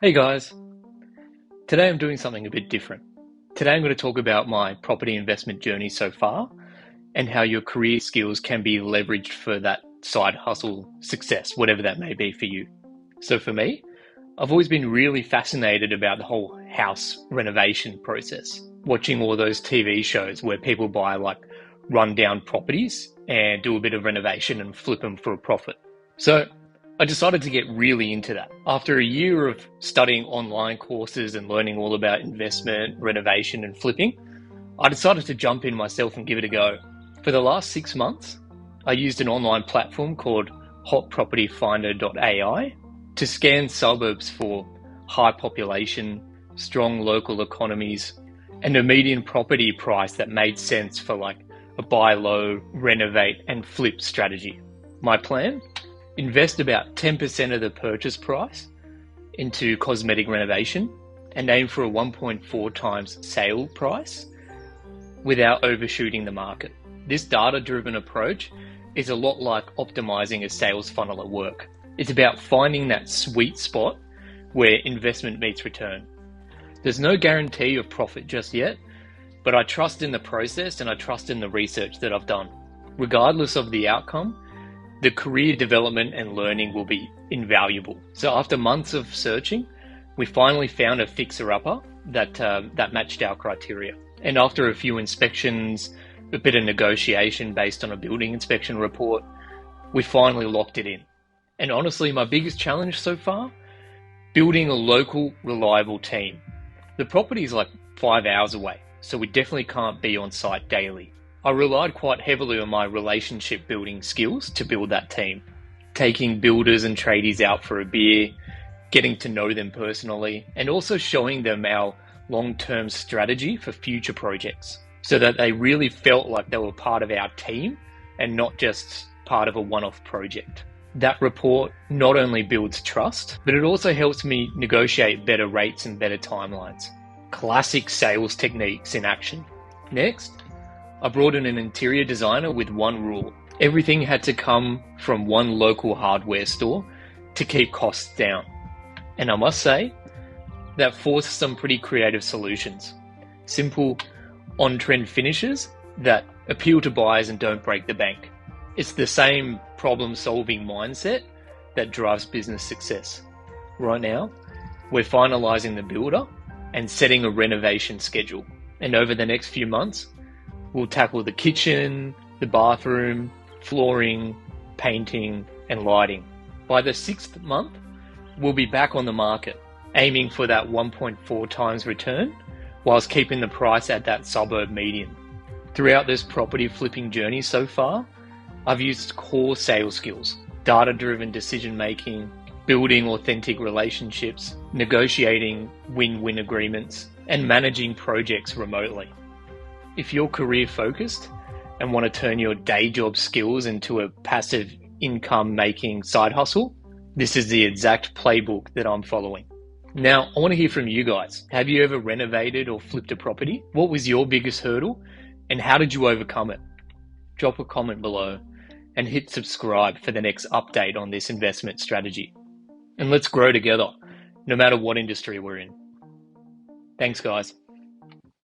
Hey guys, today I'm doing something a bit different. Today I'm going to talk about my property investment journey so far and how your career skills can be leveraged for that side hustle success, whatever that may be for you. So for me, I've always been really fascinated about the whole house renovation process, watching all those TV shows where people buy like rundown properties and do a bit of renovation and flip them for a profit. So I decided to get really into that. After a year of studying online courses and learning all about investment, renovation, and flipping, I decided to jump in myself and give it a go. For the last 6 months, I used an online platform called Hot Property Finder.AI to scan suburbs for high population, strong local economies, and a median property price that made sense for like a buy low, renovate, and flip strategy. My plan? Invest about 10% of the purchase price into cosmetic renovation and aim for a 1.4 times sale price without overshooting the market. This data-driven approach is a lot like optimizing a sales funnel at work. It's about finding that sweet spot where investment meets return. There's no guarantee of profit just yet, but I trust in the process and I trust in the research that I've done. Regardless of the outcome, the career development and learning will be invaluable. So after months of searching, we finally found a fixer-upper that matched our criteria. And after a few inspections, a bit of negotiation based on a building inspection report, we finally locked it in. And honestly, my biggest challenge so far, building a local, reliable team. The property is like 5 hours away, so we definitely can't be on site daily. I relied quite heavily on my relationship building skills to build that team, taking builders and tradies out for a beer, getting to know them personally, and also showing them our long-term strategy for future projects so that they really felt like they were part of our team and not just part of a one-off project. That report not only builds trust, but it also helps me negotiate better rates and better timelines. Classic sales techniques in action. Next, I brought in an interior designer with one rule. Everything had to come from one local hardware store to keep costs down. And I must say, that forced some pretty creative solutions. Simple, on-trend finishes that appeal to buyers and don't break the bank. It's the same problem-solving mindset that drives business success. Right now, we're finalizing the builder and setting a renovation schedule. And over the next few months, we'll tackle the kitchen, the bathroom, flooring, painting, and lighting. By the 6th month, we'll be back on the market, aiming for that 1.4 times return, whilst keeping the price at that suburb median. Throughout this property flipping journey so far, I've used core sales skills, data-driven decision-making, building authentic relationships, negotiating win-win agreements, and managing projects remotely. If you're career focused and want to turn your day job skills into a passive income making side hustle, this is the exact playbook that I'm following. Now, I want to hear from you guys. Have you ever renovated or flipped a property? What was your biggest hurdle and how did you overcome it? Drop a comment below and hit subscribe for the next update on this investment strategy. And let's grow together, no matter what industry we're in. Thanks, guys.